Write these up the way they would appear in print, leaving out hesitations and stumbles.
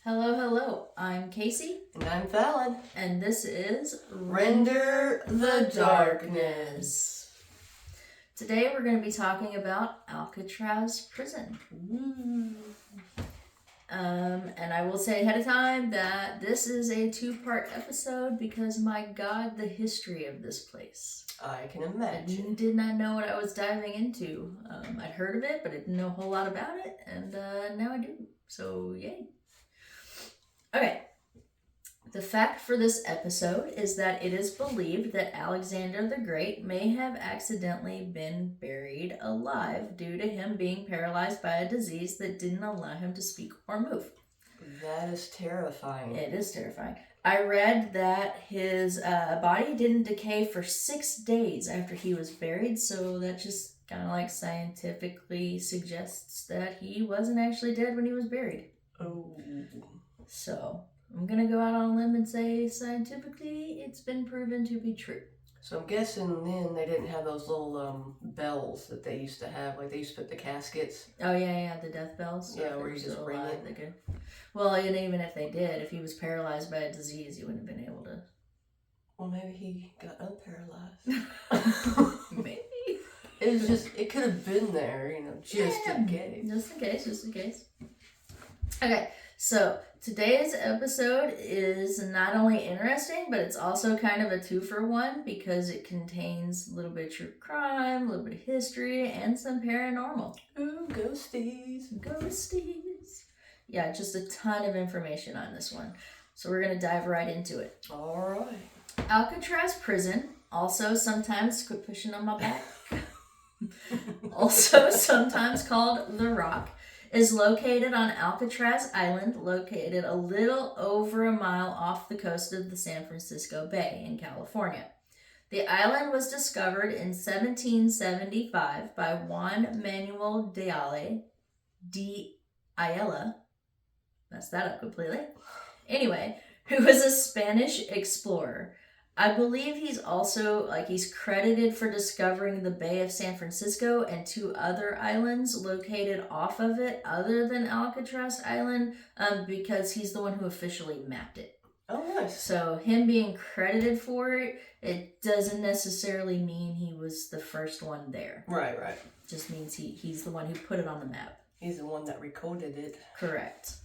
Hello, hello. I'm Casey, And I'm Fallon. and this is Render the Darkness. Today we're going to be talking about Alcatraz Prison. And I will say ahead of time that this is a two-part episode because, my God, the history of this place. I can imagine. I did not know what I was diving into. I'd heard of it, but I didn't know a whole lot about it, and now I do. So, yay. Okay. The fact for this episode is that it is believed that Alexander the Great may have accidentally been buried alive due to him being paralyzed by a disease that didn't allow him to speak or move. That is terrifying. It is terrifying. I read that his body didn't decay for 6 days after he was buried, so that just kind of like scientifically suggests that he wasn't actually dead when he was buried. Oh. So I'm going to go out on a limb and say scientifically it's been proven to be true. So I'm guessing then they didn't have those little bells that they used to have, like they used to put the caskets. Oh, yeah, the death bells. Yeah, where you just ring it. Well, and even if they did, if he was paralyzed by a disease, he wouldn't have been able to. Well, maybe he got unparalyzed. Maybe. It could have been there, just in case. Just in case. Okay, so today's episode is not only interesting, but it's also kind of a 2-for-1 because it contains a little bit of true crime, a little bit of history, and some paranormal. Ooh, ghosties. Yeah, just a ton of information on this one. So we're going to dive right into it. All right. Alcatraz Prison, also sometimes, quit pushing on my back, also sometimes called The Rock, is located on Alcatraz Island, located a little over a mile off the coast of the San Francisco Bay in California. The island was discovered in 1775 by Juan Manuel de Ayala. Messed that up completely. Anyway, who was a Spanish explorer. I believe he's also, he's credited for discovering the Bay of San Francisco and 2 other islands located off of it other than Alcatraz Island, because he's the one who officially mapped it. Oh, nice. So him being credited for it, it doesn't necessarily mean he was the first one there. Right. Just means he's the one who put it on the map. He's the one that recorded it. Correct.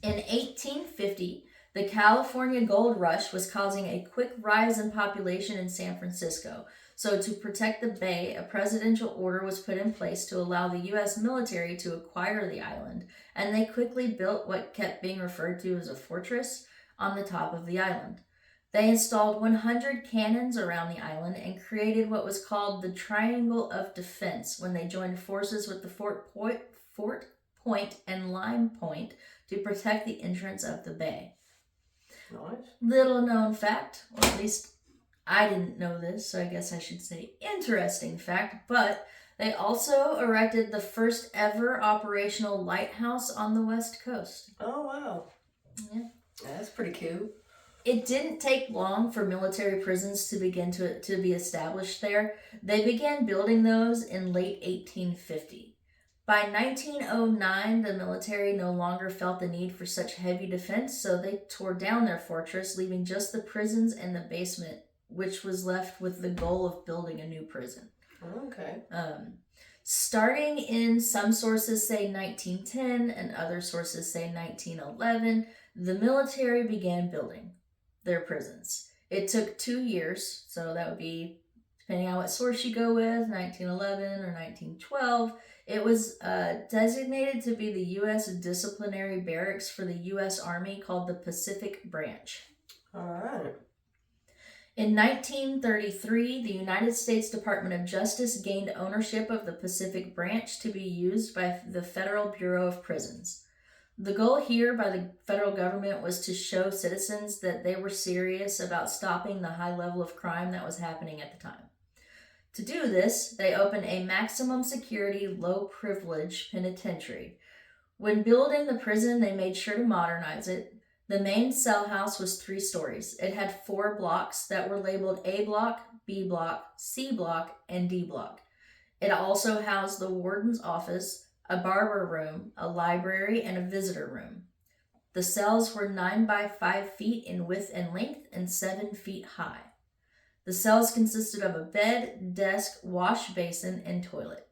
In 1850, the California gold rush was causing a quick rise in population in San Francisco. So to protect the bay, a presidential order was put in place to allow the U.S. military to acquire the island, and they quickly built what kept being referred to as a fortress on the top of the island. They installed 100 cannons around the island and created what was called the Triangle of Defense when they joined forces with the Fort Point and Lime Point to protect the entrance of the bay. Nice. Little known fact, or at least I didn't know this, so I guess I should say interesting fact, but they also erected the first ever operational lighthouse on the West Coast. Oh, wow. Yeah. That's pretty cool. It didn't take long for military prisons to begin to be established there. They began building those in late 1850. By 1909, the military no longer felt the need for such heavy defense, so they tore down their fortress, leaving just the prisons and the basement, which was left with the goal of building a new prison. Okay. Starting in some sources say 1910 and other sources say 1911, the military began building their prisons. It took 2 years, so that would be, depending on what source you go with, 1911 or 1912. It was designated to be the U.S. disciplinary barracks for the U.S. Army called the Pacific Branch. All right. In 1933, the United States Department of Justice gained ownership of the Pacific Branch to be used by the Federal Bureau of Prisons. The goal here by the federal government was to show citizens that they were serious about stopping the high level of crime that was happening at the time. To do this, they opened a maximum security, low privilege penitentiary. When building the prison, they made sure to modernize it. The main cell house was 3 stories. It had 4 blocks that were labeled A block, B block, C block, and D block. It also housed the warden's office, a barber room, a library, and a visitor room. The cells were 9 by 5 feet in width and length and 7 feet high. The cells consisted of a bed, desk, wash basin, and toilet.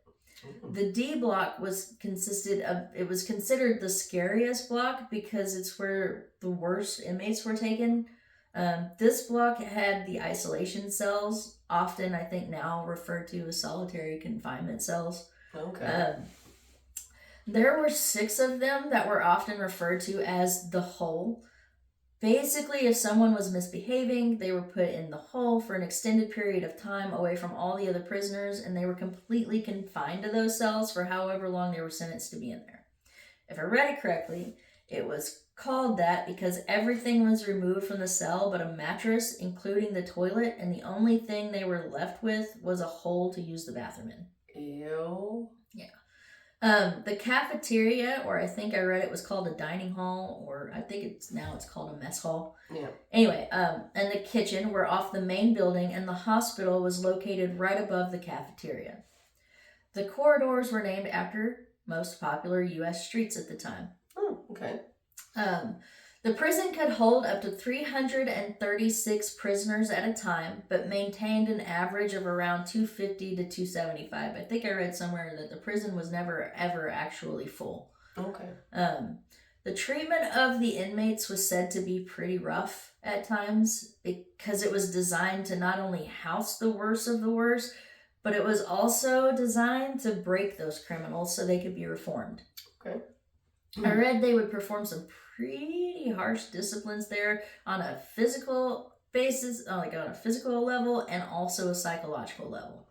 The D block was considered the scariest block because it's where the worst inmates were taken. This block had the isolation cells, often I think now referred to as solitary confinement cells. Okay. There were 6 of them that were often referred to as the hole. Basically, if someone was misbehaving, they were put in the hole for an extended period of time away from all the other prisoners, and they were completely confined to those cells for however long they were sentenced to be in there. If I read it correctly, it was called that because everything was removed from the cell but a mattress, including the toilet, and the only thing they were left with was a hole to use the bathroom in. Ew. Yeah. The cafeteria, or I think I read it was called a dining hall, or I think it's called a mess hall. Yeah. Anyway, and the kitchen were off the main building, and the hospital was located right above the cafeteria. The corridors were named after most popular U.S. streets at the time. Oh, okay. The prison could hold up to 336 prisoners at a time, but maintained an average of around 250 to 275. I think I read somewhere that the prison was never, ever actually full. Okay. The treatment of the inmates was said to be pretty rough at times because it was designed to not only house the worst of the worst, but it was also designed to break those criminals so they could be reformed. Okay. I read they would perform some pretty harsh disciplines there on a physical basis, like on a physical level and also a psychological level.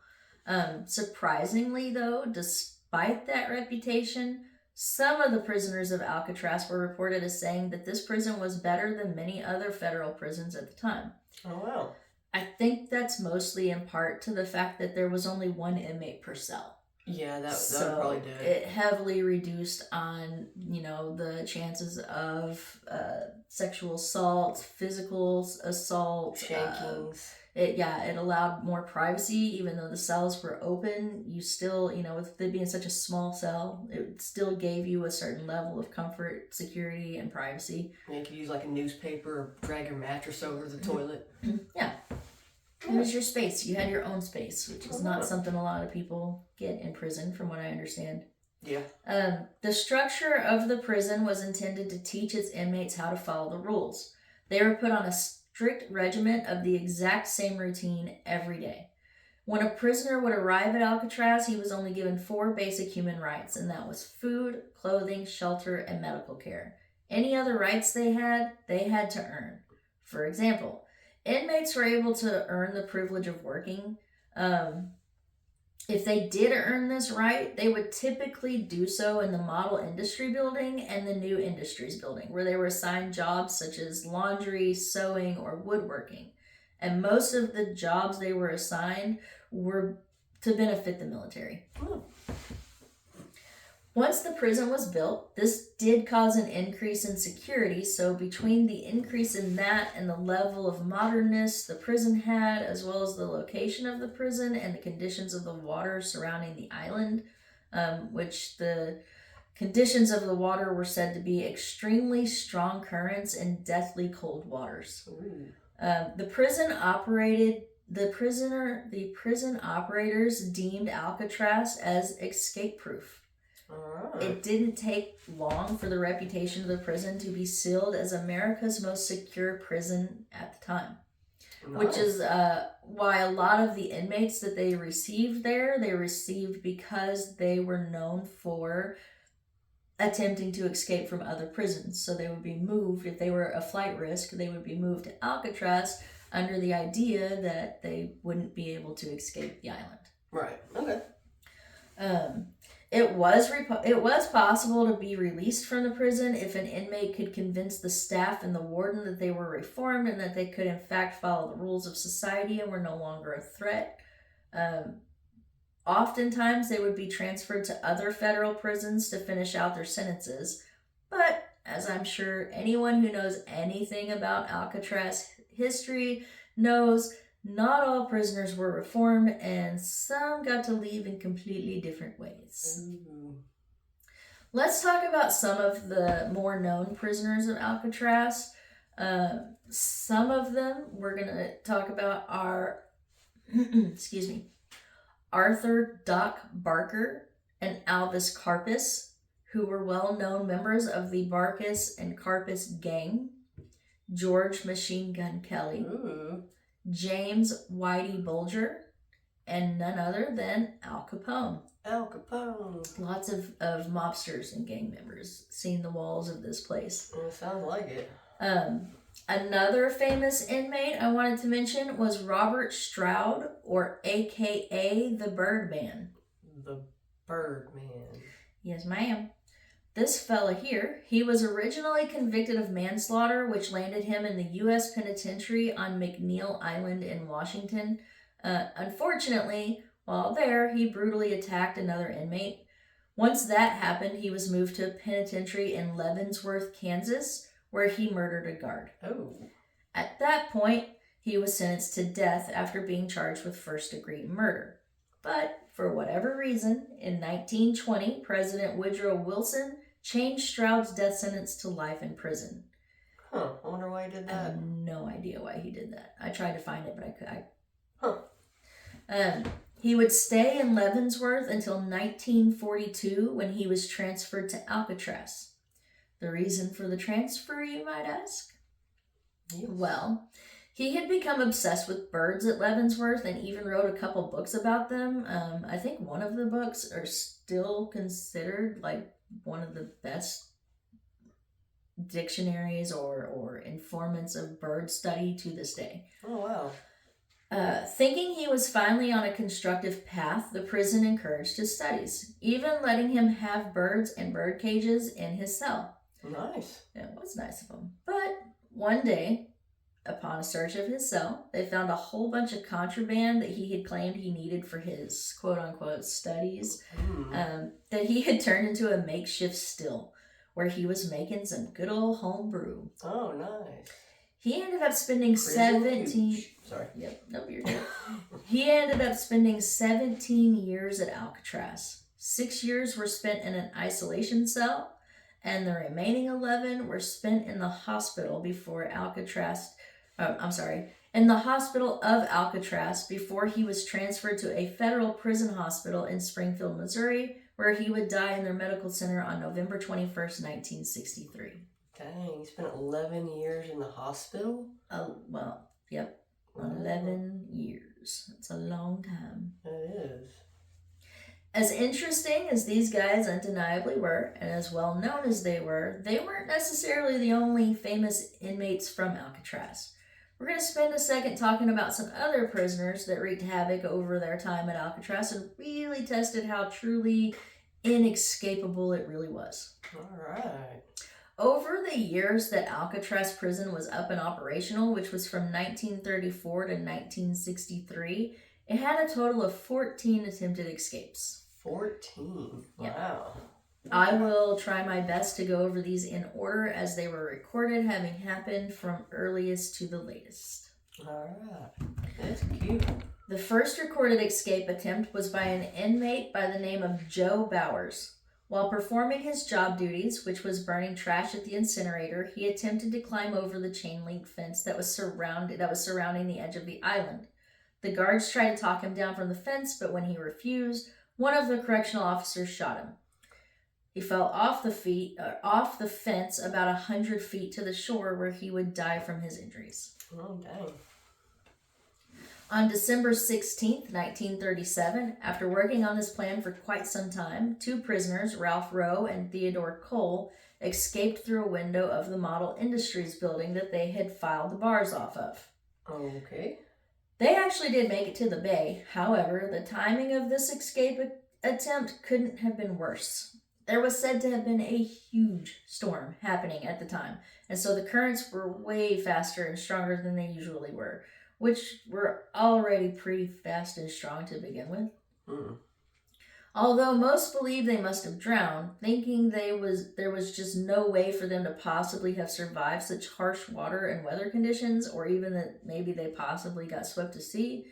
Surprisingly, though, despite that reputation, some of the prisoners of Alcatraz were reported as saying that this prison was better than many other federal prisons at the time. Oh, wow. I think that's mostly in part to the fact that there was only 1 inmate per cell. Yeah, that would probably do it. It heavily reduced on, the chances of sexual assault, physical assault, shankings. It allowed more privacy, even though the cells were open. You still, with it being such a small cell, it still gave you a certain level of comfort, security, and privacy. Yeah, you could use like a newspaper or drag your mattress over the toilet. Yeah. It was your space. You had your own space, which is not something a lot of people get in prison, from what I understand. Yeah. The structure of the prison was intended to teach its inmates how to follow the rules. They were put on a strict regimen of the exact same routine every day. When a prisoner would arrive at Alcatraz, he was only given 4 basic human rights, and that was food, clothing, shelter, and medical care. Any other rights they had to earn. For example, inmates were able to earn the privilege of working. If they did earn this right, they would typically do so in the model industry building and the new industries building, where they were assigned jobs such as laundry, sewing, or woodworking. And most of the jobs they were assigned were to benefit the military. Once the prison was built, this did cause an increase in security, so between the increase in that and the level of modernness the prison had, as well as the location of the prison and the conditions of the water surrounding the island, which the conditions of the water were said to be extremely strong currents and deathly cold waters. The prison operators deemed Alcatraz as escape-proof. It didn't take long for the reputation of the prison to be sealed as America's most secure prison at the time. Which is why a lot of the inmates that they received there, they received because they were known for attempting to escape from other prisons. So they would be moved, if they were a flight risk, they would be moved to Alcatraz under the idea that they wouldn't be able to escape the island. Right, okay. It was possible to be released from the prison if an inmate could convince the staff and the warden that they were reformed and that they could in fact follow the rules of society and were no longer a threat. Oftentimes they would be transferred to other federal prisons to finish out their sentences, but as I'm sure anyone who knows anything about Alcatraz history knows, not all prisoners were reformed, and some got to leave in completely different ways. Let's talk about some of the more known prisoners of Alcatraz. Some of them we're going to talk about are, excuse me, Arthur Doc Barker and Alvis Carpus, who were well known members of the Barkus and Carpus gang, George Machine Gun Kelly, Ooh. James Whitey Bulger, and none other than Al Capone. Al Capone. Lots of mobsters and gang members seen the walls of this place. Sounds like it. Another famous inmate I wanted to mention was Robert Stroud, or AKA the Birdman. The Birdman. Yes, ma'am. This fella here, he was originally convicted of manslaughter, which landed him in the U.S. penitentiary on McNeil Island in Washington. Unfortunately, while there, he brutally attacked another inmate. Once that happened, he was moved to a penitentiary in Leavenworth, Kansas, where he murdered a guard. Oh. At that point, he was sentenced to death after being charged with first-degree murder. But, for whatever reason, in 1920, President Woodrow Wilson changed Stroud's death sentence to life in prison. Huh, I wonder why he did I that. have no idea why he did that. I tried to find it, but Huh. He would stay in Leavenworth until 1942 when he was transferred to Alcatraz. The reason for the transfer, you might ask? Yes. Well, he had become obsessed with birds at Leavenworth and even wrote a couple books about them. I think one of the books are still considered like one of the best dictionaries or informants of bird study to this day. Oh, wow. Thinking he was finally on a constructive path, the prison encouraged his studies, even letting him have birds and bird cages in his cell. Nice. It was nice of him. But one day, upon a search of his cell, they found a whole bunch of contraband that he had claimed he needed for his quote-unquote studies, that he had turned into a makeshift still, where he was making some good old home brew. Oh, nice. He ended up spending Prison 17... hooch. Sorry. Yep, nope, you're good. He ended up spending 17 years at Alcatraz. 6 years were spent in an isolation cell, and the remaining 11 were spent in the hospital before Alcatraz... in the hospital of Alcatraz before he was transferred to a federal prison hospital in Springfield, Missouri, where he would die in their medical center on November 21st, 1963. Dang, you spent 11 years in the hospital? Well, yep. 11 years. That's a long time. It is. As interesting as these guys undeniably were, and as well known as they weren't necessarily the only famous inmates from Alcatraz. We're going to spend a second talking about some other prisoners that wreaked havoc over their time at Alcatraz and really tested how truly inescapable it really was. All right. Over the years that Alcatraz prison was up and operational, which was from 1934 to 1963, it had a total of 14 attempted escapes. 14? Yeah. Wow. I will try my best to go over these in order as they were recorded, having happened from earliest to the latest. All right. That's cute. The first recorded escape attempt was by an inmate by the name of Joe Bowers. While performing his job duties, which was burning trash at the incinerator, he attempted to climb over the chain link fence that was surrounding the edge of the island. The guards tried to talk him down from the fence, but when he refused, one of the correctional officers shot him. He fell off the fence about 100 feet to the shore, where he would die from his injuries. Oh, dang. On December 16, 1937, after working on this plan for quite some time, two prisoners, Ralph Rowe and Theodore Cole, escaped through a window of the Model Industries building that they had filed the bars off of. Okay. They actually did make it to the bay. However, the timing of this escape attempt couldn't have been worse. There was said to have been a huge storm happening at the time, and so the currents were way faster and stronger than they usually were, which were already pretty fast and strong to begin with. Although most believe they must have drowned, thinking there was just no way for them to possibly have survived such harsh water and weather conditions, or even that maybe they possibly got swept to sea.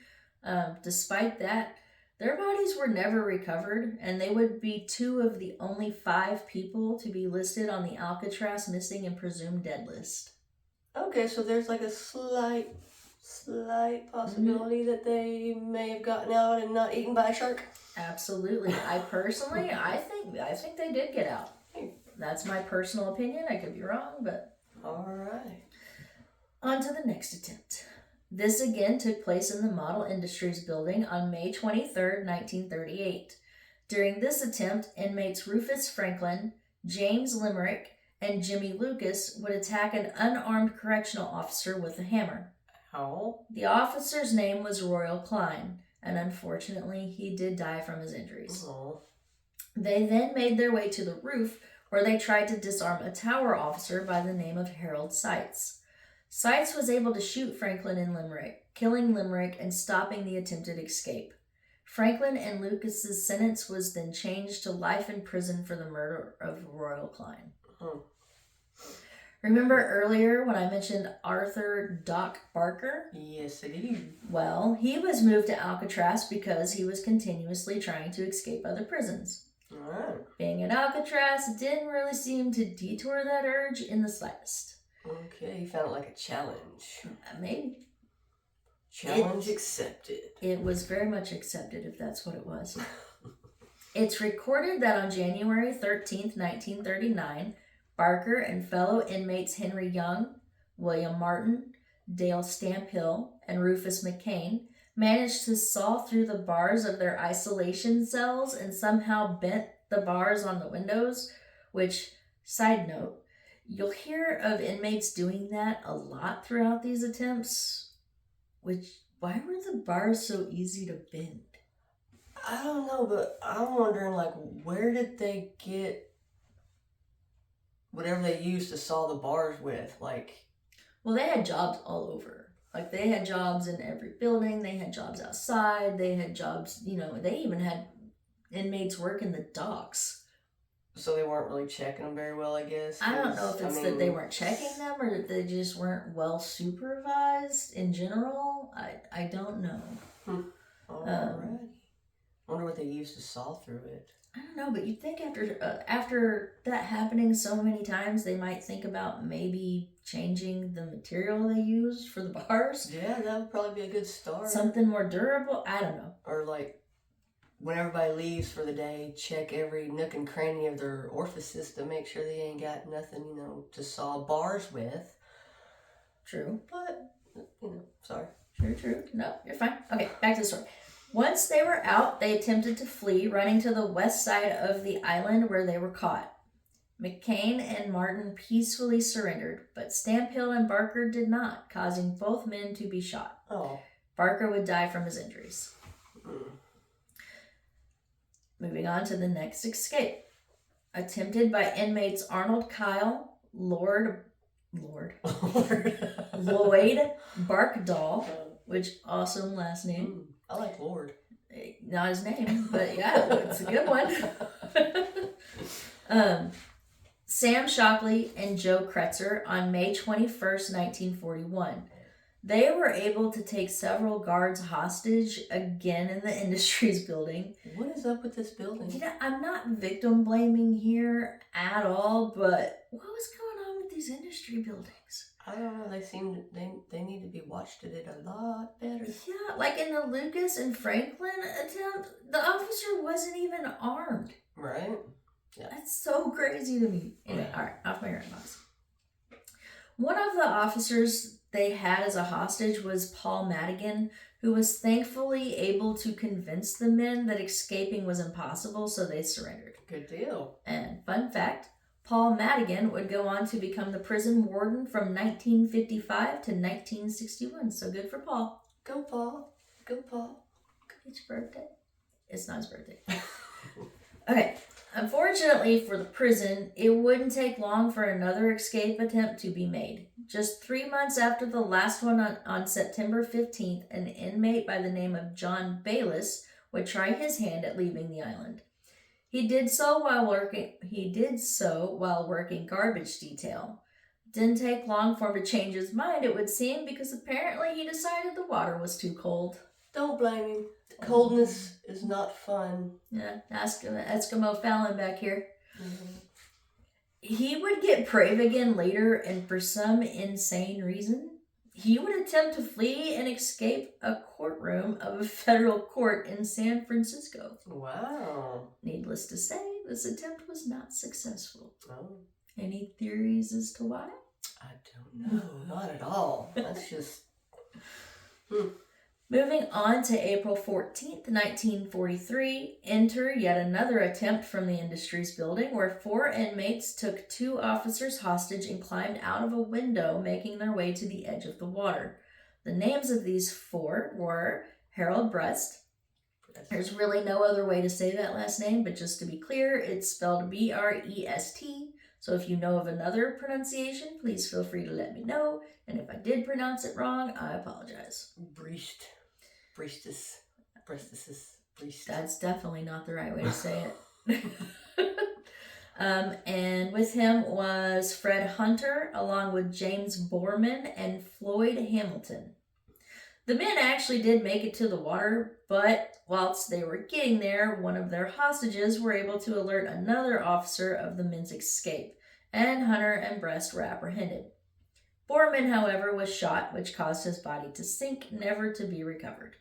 Despite that, Their bodies were never recovered, and they would be two of the only 5 people to be listed on the Alcatraz missing and presumed dead list. Okay, so there's like a slight possibility that they may have gotten out and not eaten by a shark. Absolutely. I think they did get out. That's my personal opinion. I could be wrong, but... All right. On to the next attempt. This again took place in the Model Industries building on May 23rd, 1938. During this attempt, inmates Rufus Franklin, James Limerick, and Jimmy Lucas would attack an unarmed correctional officer with a hammer. How? The officer's name was Royal Klein, and unfortunately, he did die from his injuries. Oh. They then made their way to the roof, where they tried to disarm a tower officer by the name of Harold Seitz. Seitz was able to shoot Franklin and Limerick, killing Limerick and stopping the attempted escape. Franklin and Lucas's sentence was then changed to life in prison for the murder of Royal Klein. Oh. Remember earlier when I mentioned Arthur Doc Barker? Yes, I do. Well, he was moved to Alcatraz because he was continuously trying to escape other prisons. Alright. Being in Alcatraz didn't really seem to detour that urge in the slightest. Okay, you found it like a challenge. Maybe. Challenge accepted. It was very much accepted, if that's what it was. It's recorded that on January 13th, 1939, Barker and fellow inmates Henry Young, William Martin, Dale Stamphill, and Rufus McCain managed to saw through the bars of their isolation cells and somehow bent the bars on the windows, which, side note, you'll hear of inmates doing that a lot throughout these attempts, which, why were the bars so easy to bend? I don't know, but I'm wondering, like, where did they get whatever they used to saw the bars with? Like, well, they had jobs all over. Like, they had jobs in every building. They had jobs outside. They had jobs, they even had inmates work in the docks. So they weren't really checking them very well, I guess. I don't know if it's that they weren't checking them or that they just weren't well supervised in general. I don't know. Alrighty. I wonder what they used to saw through it. I don't know, but you'd think after that happening so many times, they might think about maybe changing the material they used for the bars. Yeah, that would probably be a good start. Something more durable. I don't know. Or like, when everybody leaves for the day, check every nook and cranny of their orifices to make sure they ain't got nothing, to saw bars with. True. But, sorry. True. No, you're fine. Okay, back to the story. Once they were out, they attempted to flee, running to the west side of the island where they were caught. McCain and Martin peacefully surrendered, but Stamphill and Barker did not, causing both men to be shot. Oh. Barker would die from his injuries. Mm. Moving on to the next escape. Attempted by inmates Arnold Kyle, Lloyd Barkdahl, which awesome last name. I like Lord. Not his name, but yeah, it's a good one. Sam Shockley and Joe Kretzer on May 21st, 1941. They were able to take several guards hostage again in the Industries building. What is up with this building? I'm not victim blaming here at all, but what was going on with these industry buildings? I don't know. They need to be watched at it a lot better. Yeah, like in the Lucas and Franklin attempt, the officer wasn't even armed. Right? Yeah. That's so crazy to me. Anyway, all right, off my box. One of the officers they had as a hostage was Paul Madigan, who was thankfully able to convince the men that escaping was impossible, so they surrendered. Good deal. And fun fact, Paul Madigan would go on to become the prison warden from 1955 to 1961. So good for Paul. Go Paul. Go Paul. It's his birthday. It's not his birthday. Okay. Unfortunately for the prison, it wouldn't take long for another escape attempt to be made. Just 3 months after the last one on September 15th, an inmate by the name of John Bayliss would try his hand at leaving the island. He did so while working garbage detail. Didn't take long for him to change his mind, it would seem, because apparently he decided the water was too cold. Don't blame him. The coldness is not fun. Yeah, ask Eskimo Fallon back here. Mm-hmm. He would get brave again later, and for some insane reason, he would attempt to flee and escape a courtroom of a federal court in San Francisco. Wow. Needless to say, this attempt was not successful. Oh. Any theories as to why? I don't know. Not at all. That's just... Moving on to April 14th, 1943, enter yet another attempt from the Industries building where 4 inmates took 2 officers hostage and climbed out of a window, making their way to the edge of the water. The names of these 4 were Harold Brest. There's really no other way to say that last name, but just to be clear, it's spelled Brest. So if you know of another pronunciation, please feel free to let me know. And if I did pronounce it wrong, I apologize. Breast. That's definitely not the right way to say it. And with him was Fred Hunter, along with James Borman and Floyd Hamilton. The men actually did make it to the water, but whilst they were getting there, one of their hostages were able to alert another officer of the men's escape, and Hunter and Brest were apprehended. Borman, however, was shot, which caused his body to sink, never to be recovered.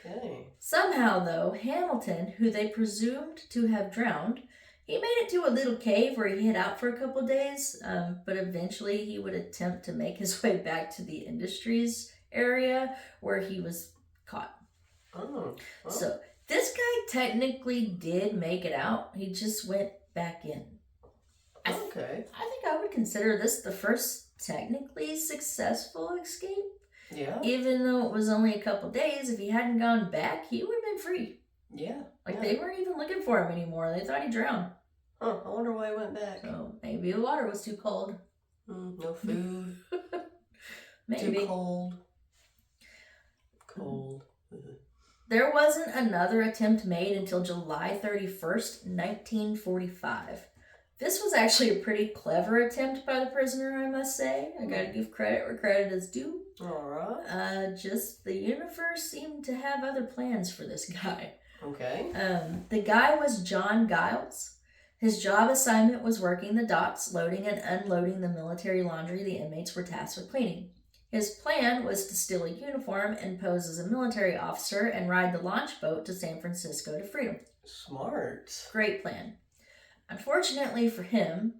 Okay. Somehow, though, Hamilton, who they presumed to have drowned, he made it to a little cave where he hid out for a couple days, but eventually he would attempt to make his way back to the Industries area where he was caught. Oh. So this guy technically did make it out. He just went back in. Okay. I think I would consider this the first technically successful escape. Yeah. Even though it was only a couple days, if he hadn't gone back, he would have been free. Yeah. They weren't even looking for him anymore. They thought he drowned. Huh, I wonder why he went back. So maybe the water was too cold. No food. Maybe. Too cold. Cold. There wasn't another attempt made until July 31st, 1945. This was actually a pretty clever attempt by the prisoner, I must say. I gotta give credit where credit is due. Alright. Just the universe seemed to have other plans for this guy. Okay. The guy was John Giles. His job assignment was working the docks, loading and unloading the military laundry the inmates were tasked with cleaning. His plan was to steal a uniform and pose as a military officer and ride the launch boat to San Francisco to freedom. Smart. Great plan. Unfortunately for him,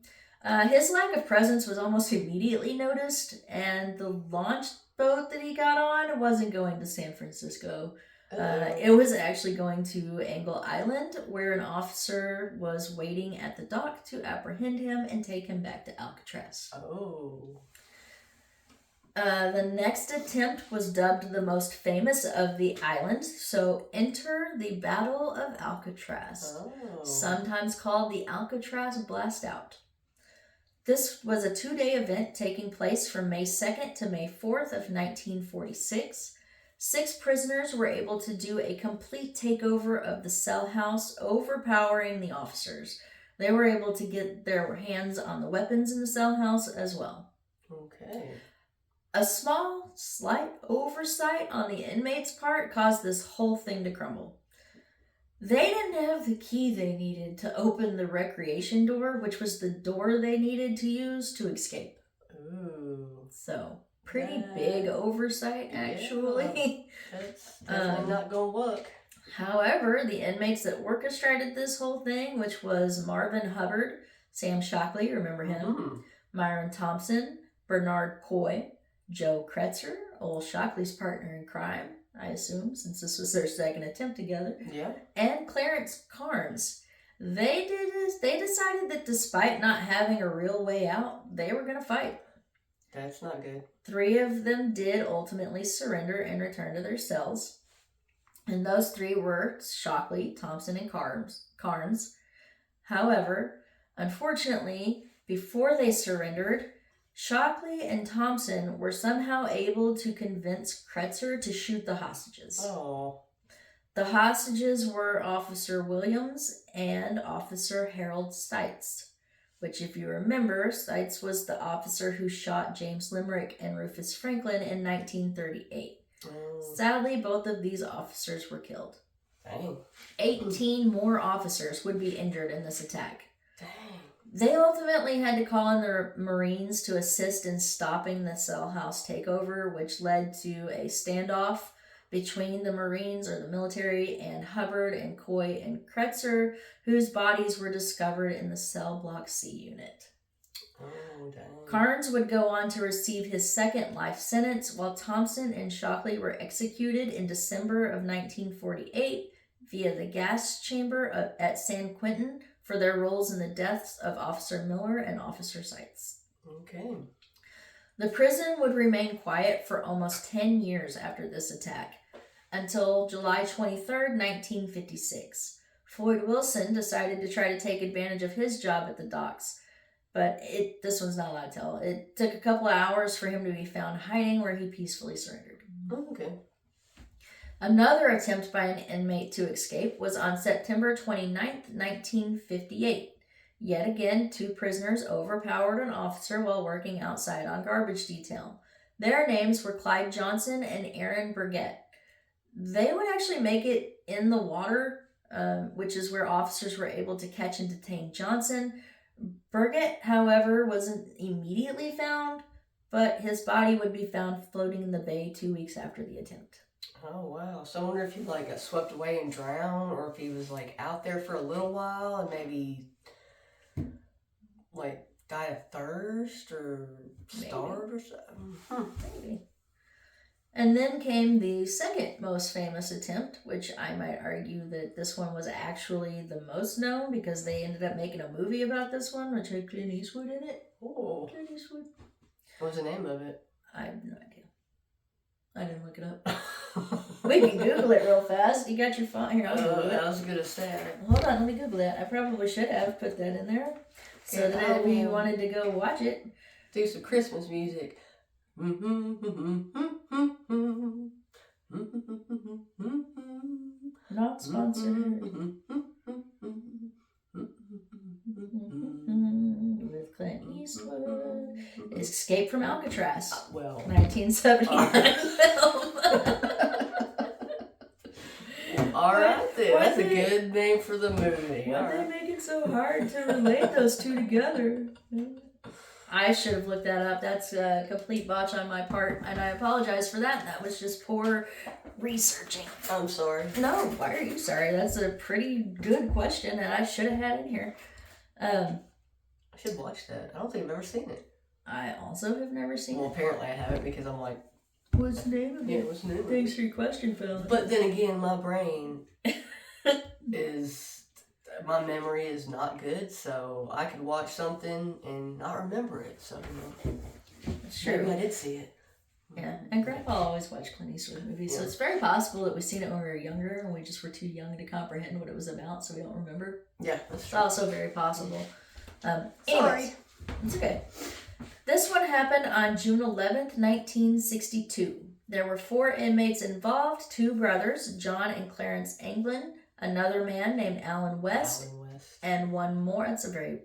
his lack of presence was almost immediately noticed, and the launch boat that he got on wasn't going to San Francisco. It was actually going to Angle Island, where an officer was waiting at the dock to apprehend him and take him back to Alcatraz. Oh. The next attempt was dubbed the most famous of the islands, so enter the Battle of Alcatraz, sometimes called the Alcatraz Blast Out. This was a 2-day event taking place from May 2nd to May 4th of 1946. 6 prisoners were able to do a complete takeover of the cell house, overpowering the officers. They were able to get their hands on the weapons in the cell house as well. Okay. A small, slight oversight on the inmates' part caused this whole thing to crumble. They didn't have the key they needed to open the recreation door, which was the door they needed to use to escape. Ooh. So, pretty big oversight, actually. Yeah, that's definitely not going to work. However, the inmates that orchestrated this whole thing, which was Marvin Hubbard, Sam Shockley, remember him? Myron Thompson, Bernard Coy, Joe Kretzer, old Shockley's partner in crime, I assume, since this was their second attempt together. Yeah. And Clarence Carnes. They decided that despite not having a real way out, they were going to fight. That's not good. 3 of them did ultimately surrender and return to their cells. And those 3 were Shockley, Thompson, and Carnes. However, unfortunately, before they surrendered, Shockley and Thompson were somehow able to convince Kretzer to shoot the hostages. Oh. The hostages were Officer Williams and Officer Harold Stites, which, if you remember, Stites was the officer who shot James Limerick and Rufus Franklin in 1938. Oh. Sadly, both of these officers were killed. Dang. 18 more officers would be injured in this attack. Dang. They ultimately had to call in the Marines to assist in stopping the cell house takeover, which led to a standoff between the Marines or the military and Hubbard and Coy and Kretzer, whose bodies were discovered in the cell block C unit. Oh, dang. Carnes would go on to receive his second life sentence, while Thompson and Shockley were executed in December of 1948 via the gas chamber at San Quentin for their roles in the deaths of Officer Miller and Officer Seitz. Okay. The prison would remain quiet for almost 10 years after this attack, until July 23rd, 1956. Floyd Wilson decided to try to take advantage of his job at the docks, but this one's not allowed to tell. It took a couple of hours for him to be found hiding, where he peacefully surrendered. Oh, okay. Another attempt by an inmate to escape was on September 29th, 1958. Yet again, 2 prisoners overpowered an officer while working outside on garbage detail. Their names were Clyde Johnson and Aaron Burgett. They would actually make it in the water, which is where officers were able to catch and detain Johnson. Burgett, however, wasn't immediately found, but his body would be found floating in the bay 2 weeks after the attempt. Oh, wow. So I wonder if he, got swept away and drowned, or if he was, out there for a little while and maybe, died of thirst or starved or something. Maybe. And then came the second most famous attempt, which I might argue that this one was actually the most known because they ended up making a movie about this one, which had Clint Eastwood in it. Oh. Clint Eastwood. What was the name of it? I have no idea. I didn't look it up. We can Google it real fast. You got your phone here. I'll Google it. I was good at that. Hold on, let me Google that. I probably should have put that in there so that if you wanted to go watch it. Do some Christmas music. Not sponsored. With Clint Eastwood. Escape from Alcatraz. 1979 film. Alright then, that's a good name for the movie. Why they make it so hard to relate those two together? I should have looked that up. That's a complete botch on my part, and I apologize for that. That was just poor researching. I'm sorry. No, why are you sorry? That's a pretty good question, and I should have had in here. I should watch that. I don't think I've ever seen it. I also have never seen it. Well, apparently I haven't because I'm like, what's the name of it? Yeah, what's the name of it? Thanks for your question, Phil. But then again, my brain my memory is not good, so I could watch something and not remember it. So, That's true. Maybe I did see it. Yeah, and Grandpa always watched Clint Eastwood movies, so it's very possible that we've seen it when we were younger and we just were too young to comprehend what it was about, so we don't remember. Yeah, that's It's true. also very possible. Sorry. Anyways, it's okay. This one happened on June 11th, 1962. There were 4 inmates involved, 2 brothers, John and Clarence Anglin, another man named Alan West, and one more. It's a very,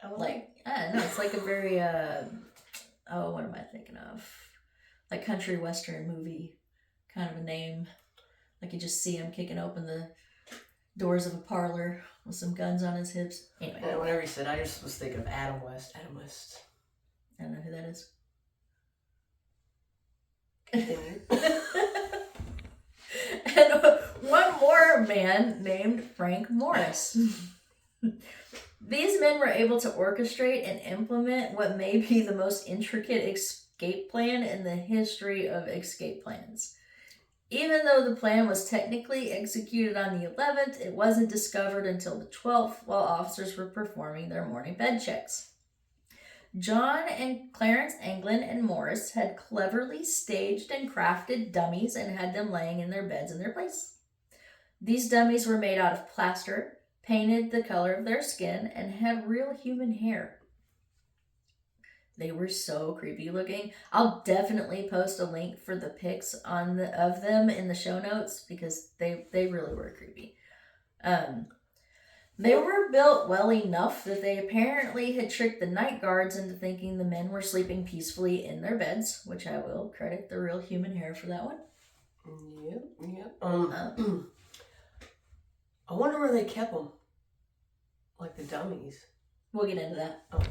I don't know, it's like a very, what am I thinking of? Like country western movie kind of a name. Like you just see him kicking open the doors of a parlor with some guns on his hips. Anyway. Yeah, whenever he said, I just was thinking of Adam West. Adam West. I don't know who that is. Continue. And one more man named Frank Morris. These men were able to orchestrate and implement what may be the most intricate escape plan in the history of escape plans. Even though the plan was technically executed on the 11th, it wasn't discovered until the 12th while officers were performing their morning bed checks. John and Clarence Anglin and Morris had cleverly staged and crafted dummies and had them laying in their beds in their place. These dummies were made out of plaster, painted the color of their skin, and had real human hair. They were so creepy looking. I'll definitely post a link for the pics of them in the show notes because they really were creepy. They were built well enough that they apparently had tricked the night guards into thinking the men were sleeping peacefully in their beds, which I will credit the real human hair for that one. Yep. I wonder where they kept them. Like the dummies. We'll get into that. Oh.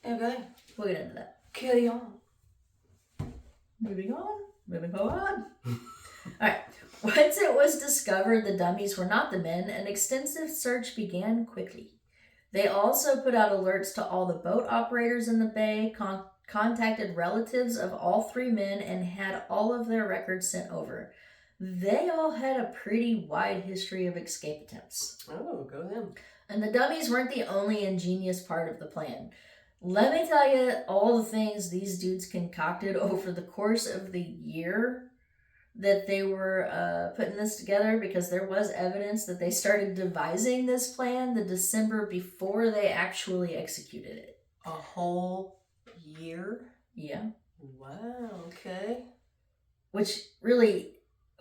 Okay. We'll get into that. Carry on. Moving on. Alright. Once it was discovered the dummies were not the men, an extensive search began quickly. They also put out alerts to all the boat operators in the bay, contacted relatives of all 3 men, and had all of their records sent over. They all had a pretty wide history of escape attempts. Oh, go them. And the dummies weren't the only ingenious part of the plan. Let me tell you all the things these dudes concocted over the course of the year that they were putting this together, because there was evidence that they started devising this plan the December before they actually executed it. A whole year? Yeah. Wow, okay. Which really,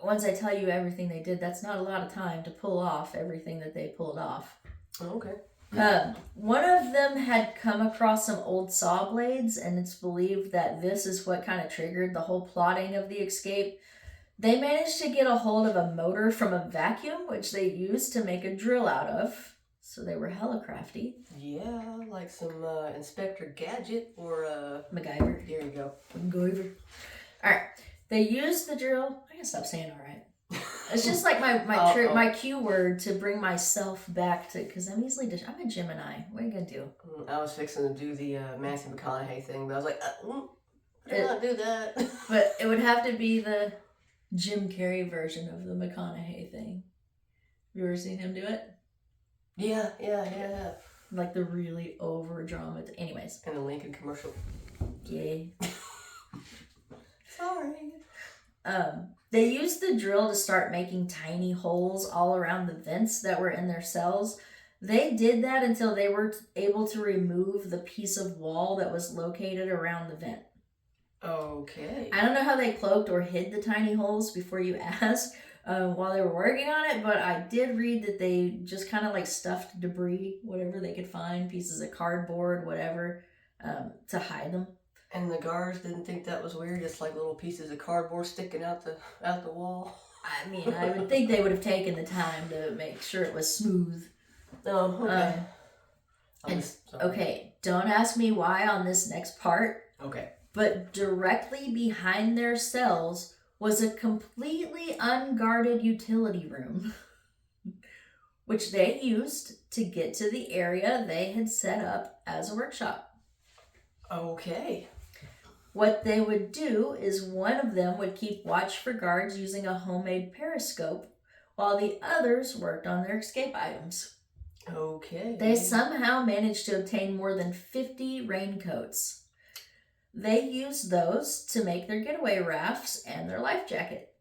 once I tell you everything they did, that's not a lot of time to pull off everything that they pulled off. Oh, okay. One of them had come across some old saw blades, and it's believed that this is what kind of triggered the whole plotting of the escape. They managed to get a hold of a motor from a vacuum, which they used to make a drill out of. So they were hella crafty. Yeah, like some Inspector Gadget or MacGyver. There you go. MacGyver. Alright. They used the drill. I can stop saying alright. It's just like my cue word to bring myself back to, because I'm easily I'm a Gemini. What are you gonna do? I was fixing to do the Matthew McConaughey thing, but I was like, I did not do that. But it would have to be the Jim Carrey version of the McConaughey thing. Have you ever seen him do it? Yeah. Like the really over drama. Anyways. And the Lincoln commercial. Yeah. Sorry. They used the drill to start making tiny holes all around the vents that were in their cells. They did that until they were able to remove the piece of wall that was located around the vent. Okay. I don't know how they cloaked or hid the tiny holes before you asked while they were working on it, but I did read that they just kind of like stuffed debris, whatever they could find, pieces of cardboard, whatever, to hide them. And the guards didn't think that was weird, just like little pieces of cardboard sticking out the wall. I mean, I would think they would have taken the time to make sure it was smooth. Oh, okay. Okay, don't ask me why on this next part. Okay. But directly behind their cells was a completely unguarded utility room, which they used to get to the area they had set up as a workshop. Okay. What they would do is one of them would keep watch for guards using a homemade periscope, while the others worked on their escape items. Okay. They somehow managed to obtain more than 50 raincoats. They used those to make their getaway rafts and their life jacket.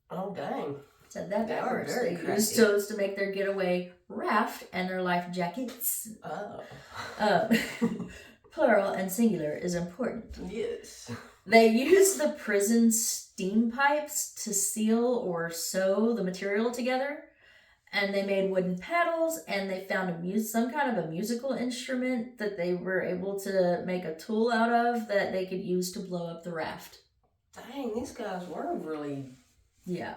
Oh, dang. Said that backwards. They used those to make their getaway raft and their life jackets. Oh. Plural and singular is important. Yes. They used the prison steam pipes to seal or sew the material together. And they made wooden paddles, and they found some kind of a musical instrument that they were able to make a tool out of that they could use to blow up the raft. Dang, these guys were really... Yeah.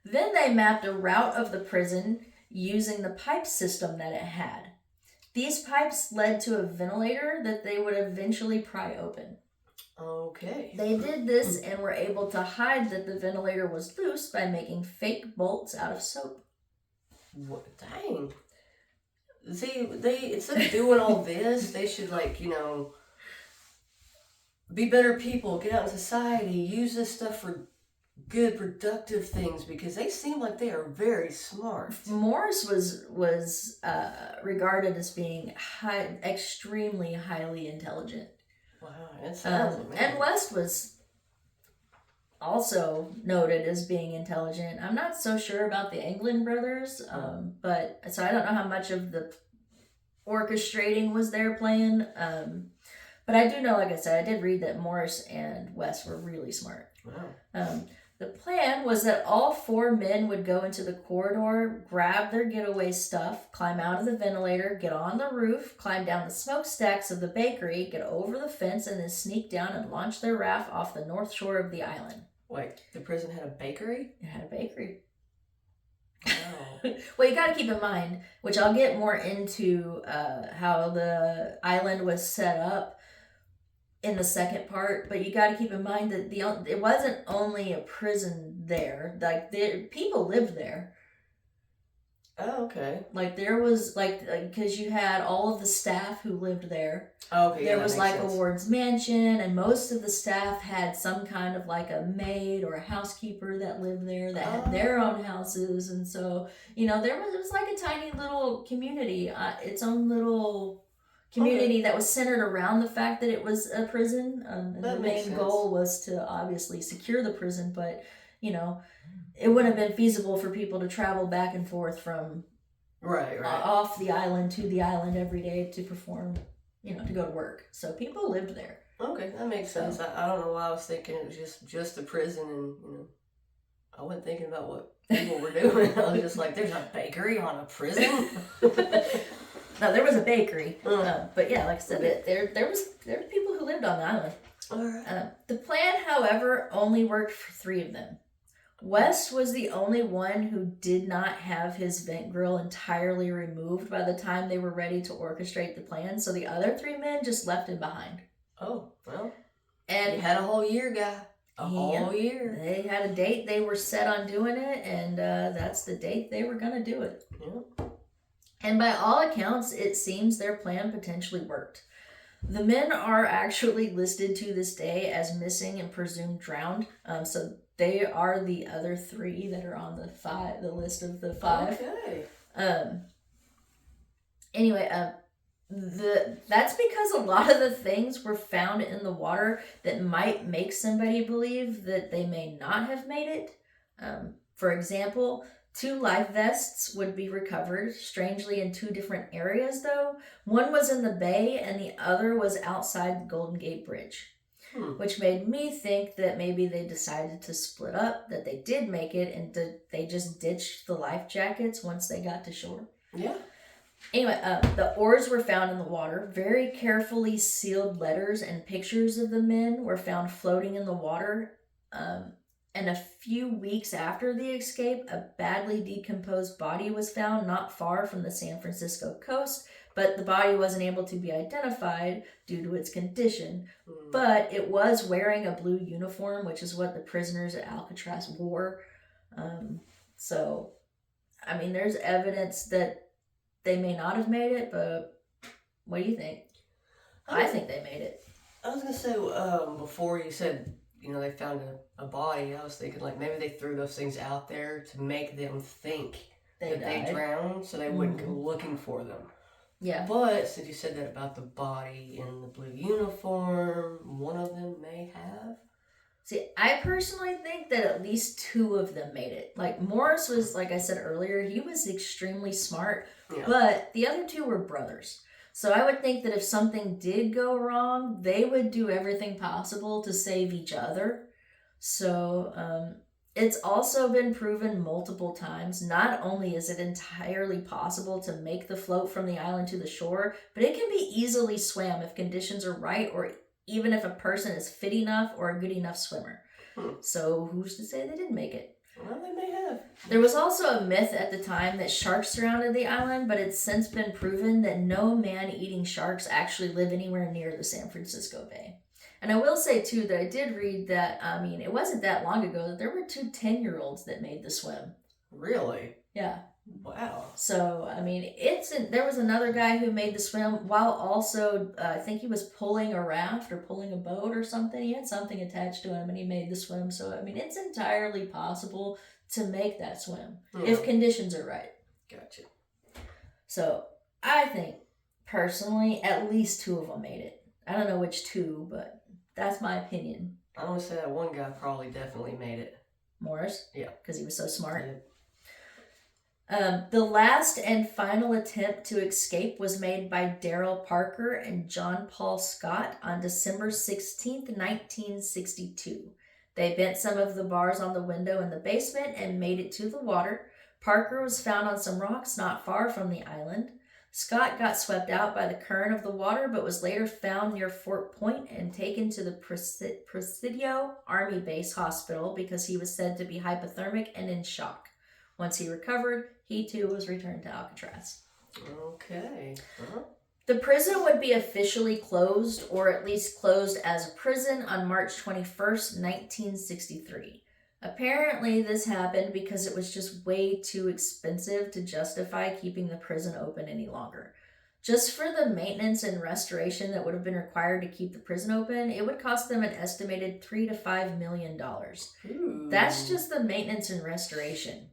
Then they mapped a route of the prison using the pipe system that it had. These pipes led to a ventilator that they would eventually pry open. Okay. They did this and were able to hide that the ventilator was loose by making fake bolts out of soap. What? Dang. See, instead of doing all this, they should, be better people, get out in society, use this stuff for good, productive things, because they seem like they are very smart. Morse was regarded as being extremely highly intelligent. Wow, that sounds amazing. And West was also noted as being intelligent. I'm not so sure about the England brothers, but so I don't know how much of the orchestrating was their plan. But I do know, like I said, I did read that Morris and West were really smart. Wow. The plan was that all 4 men would go into the corridor, grab their getaway stuff, climb out of the ventilator, get on the roof, climb down the smokestacks of the bakery, get over the fence, and then sneak down and launch their raft off the north shore of the island. Wait, the prison had a bakery? It had a bakery. Wow. Well, you got to keep in mind, which I'll get more into how the island was set up in the second part, but you got to keep in mind that it wasn't only a prison there. Like people lived there. Oh, okay. Like there was because you had all of the staff who lived there. Oh, okay. There Yeah, was that makes like a sense. ward's mansion, and most of the staff had some kind of like a maid or a housekeeper that lived there that had their own houses, and so it was like a tiny little community, its own little community that was centered around the fact that it was a prison, and That the makes main sense. goal was to obviously secure the prison, but it wouldn't have been feasible for people to travel back and forth from Right. off the island to the island every day to perform, to go to work. So people lived there. Okay, that makes sense. I don't know why I was thinking it was just a prison, and I wasn't thinking about what people were doing. I was just like, there's a bakery on a prison. No, there was a bakery, but yeah, like I said, there was people who lived on the island. All right. The plan, however, only worked for 3 of them. West was the only one who did not have his vent grill entirely removed by the time they were ready to orchestrate the plan, so the other 3 men just left him behind. Oh, well. And you had a whole year, guy. A whole year. They had a date. They were set on doing it, and that's the date they were going to do it. Yeah. And by all accounts, it seems their plan potentially worked. The men are actually listed to this day as missing and presumed drowned. So they are the other 3 that are on the list of the 5. Okay. Anyway, that's because a lot of the things were found in the water that might make somebody believe that they may not have made it. For example, 2 life vests would be recovered, strangely in 2 different areas though. One was in the bay and the other was outside the Golden Gate Bridge. Which made me think that maybe they decided to split up, that they did make it, and they just ditched the life jackets once they got to shore. Yeah. Anyway, the oars were found in the water. Very carefully sealed letters and pictures of the men were found floating in the water. And a few weeks after the escape, a badly decomposed body was found not far from the San Francisco coast, but the body wasn't able to be identified due to its condition. But it was wearing a blue uniform, which is what the prisoners at Alcatraz wore. So, I mean, there's evidence that they may not have made it, but what do you think? I think they made it. I was going to say, before you said, they found a body, I was thinking, like, maybe they threw those things out there to make them think that they drowned so they wouldn't go looking for them. Yeah. But since you said that about the body in the blue uniform, one of them may have. See, I personally think that at least 2 of them made it. Like, Morris was, like I said earlier, he was extremely smart, but the other 2 were brothers. So I would think that if something did go wrong, they would do everything possible to save each other. So, it's also been proven multiple times. Not only is it entirely possible to make the float from the island to the shore, but it can be easily swam if conditions are right, or even if a person is fit enough or a good enough swimmer. So who's to say they didn't make it? Well, they may have. There was also a myth at the time that sharks surrounded the island, but it's since been proven that no man-eating sharks actually live anywhere near the San Francisco Bay. And I will say, too, that I did read that, it wasn't that long ago that there were 2 10-year-olds that made the swim. Really? Yeah. Wow. So, there was another guy who made the swim while also, I think he was pulling a raft or pulling a boat or something. He had something attached to him and he made the swim. So, it's entirely possible to make that swim if conditions are right. Gotcha. So, I think, personally, at least 2 of them made it. I don't know which 2, but that's my opinion. I'm going to say that one guy probably definitely made it. Morris? Yeah. Because he was so smart. Yeah. The last and final attempt to escape was made by Daryl Parker and John Paul Scott on December 16th, 1962. They bent some of the bars on the window in the basement and made it to the water. Parker was found on some rocks not far from the island. Scott got swept out by the current of the water, but was later found near Fort Point and taken to the Presidio Army Base Hospital because he was said to be hypothermic and in shock. Once he recovered, he too was returned to Alcatraz. Okay. Uh-huh. The prison would be officially closed, or at least closed as a prison, on March 21st, 1963. Apparently, this happened because it was just way too expensive to justify keeping the prison open any longer. Just for the maintenance and restoration that would have been required to keep the prison open, it would cost them an estimated $3 to $5 million. Ooh. That's just the maintenance and restoration.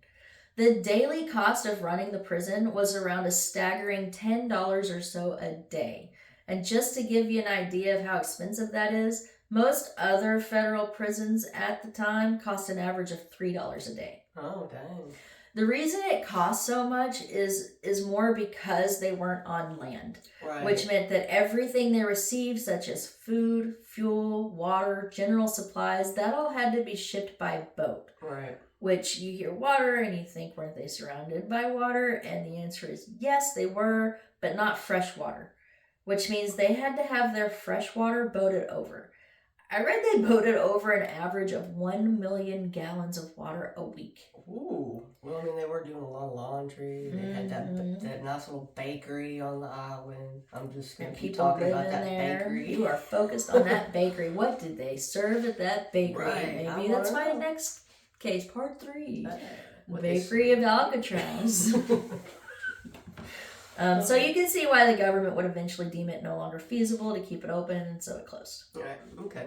The daily cost of running the prison was around a staggering $10 or so a day. And just to give you an idea of how expensive that is, most other federal prisons at the time cost an average of $3 a day. Oh, dang. The reason it cost so much is more because they weren't on land, right. Which meant that everything they received, such as food, fuel, water, general supplies, that all had to be shipped by boat. Right. Which you hear water and you think, weren't they surrounded by water? And the answer is yes, they were, but not fresh water, which means they had to have their fresh water boated over. I read they boated over an average of 1 million gallons of water a week. Ooh. Well, I mean, they were doing a lot of laundry. They had that nice little bakery on the island. I'm just going to keep talking about that bakery. You are focused on that bakery. What did they serve at that bakery? Right. Maybe that's my next case, part 3. The bakery of Alcatraz. So you can see why the government would eventually deem it no longer feasible to keep it open, and so it closed. Right. Okay.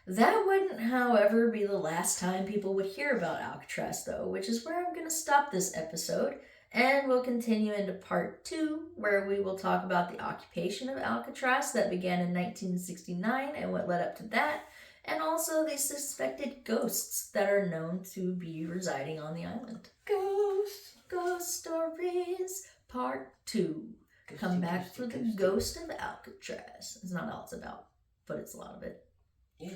That wouldn't, however, be the last time people would hear about Alcatraz, though, which is where I'm going to stop this episode, and we'll continue into part 2, where we will talk about the occupation of Alcatraz that began in 1969 and what led up to that, and also the suspected ghosts that are known to be residing on the island. Ghost Stories, part 2. Come back for the ghost of Alcatraz. It's not all it's about, but it's a lot of it. Yeah.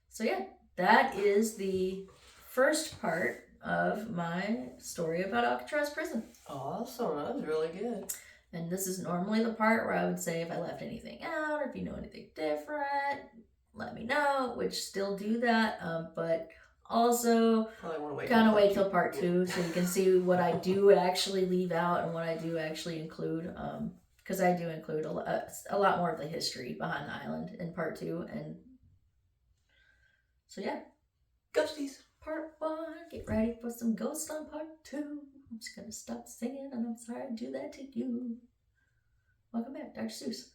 So yeah, that is the first part of my story about Alcatraz prison. Awesome. That was really good. And this is normally the part where I would say if I left anything out or if you know anything different, let me know, which still do that. But also kind of wait till part 2 so you can see what I do actually leave out and what I do actually include. Because I do include a lot more of the history behind the island in part 2. And so yeah. Ghosties. Part 1. Get ready for some ghosts on part 2. I'm just going to stop singing and I'm sorry to do that to you. Welcome back, Dr. Seuss.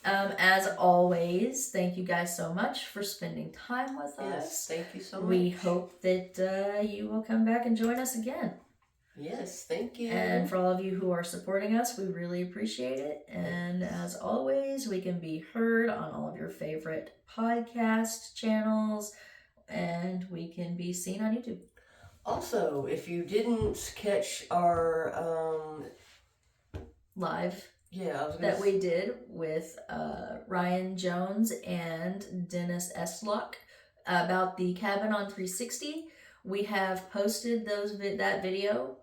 As always, thank you guys so much for spending time with us. Yes, thank you so much. We hope that you will come back and join us again. Yes, thank you. And for all of you who are supporting us, we really appreciate it. And as always, we can be heard on all of your favorite podcast channels, and we can be seen on YouTube. Also, if you didn't catch our live that we did with Ryan Jones and Dennis Eslock about the cabin on 360, we have posted that video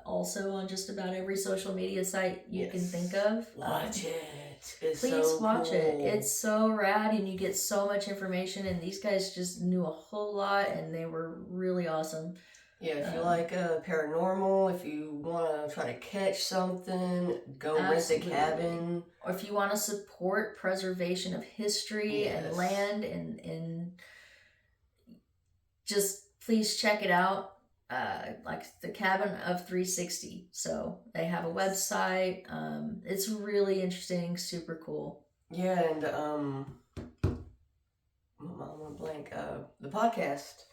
also on just about every social media site you can think of. Watch it. Please watch it. It's so rad, and you get so much information, and these guys just knew a whole lot, and they were really awesome. Yeah, if you like paranormal, if you want to try to catch something, go rent a cabin. Or if you want to support preservation of history and land, and just please check it out. Like the Cabin of 360. So they have a website. It's really interesting, super cool. Yeah, and I'm on blank. The podcast.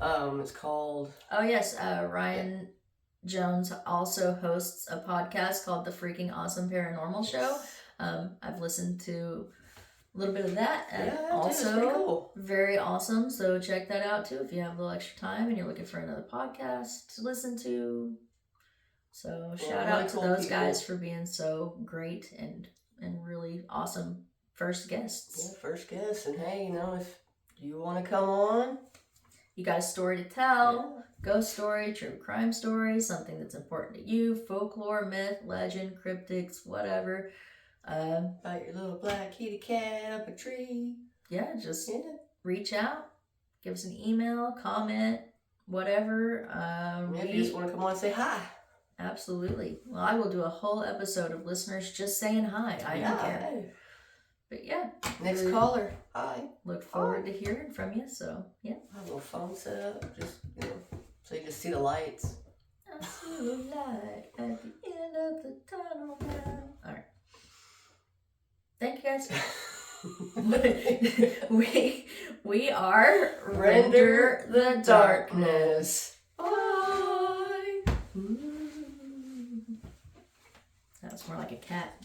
It's called. Oh yes, Ryan Jones also hosts a podcast called The Freaking Awesome Paranormal Show. I've listened to a little bit of that. Also, cool. Very awesome. So check that out too if you have a little extra time and you're looking for another podcast to listen to. So shout out to those guys for being so great and really awesome first guests. Yeah, first guests. And hey, if you want to come on, You got a story to tell, ghost story, true crime story, something that's important to you, folklore, myth, legend, cryptids, whatever. About your little black kitty cat up a tree. Yeah, just reach out, give us an email, comment, whatever. If you just want to come on and say hi. Absolutely. Well, I will do a whole episode of listeners just saying hi. I don't care. Hey. But yeah. Next caller. Hi. Look forward to hearing from you. So, yeah. I have a little phone set up. Just, so you can see the lights. I see the light at the end of the tunnel now. All right. Thank you, guys. we are Render the Darkness. Bye. Ooh. That was more like a cat.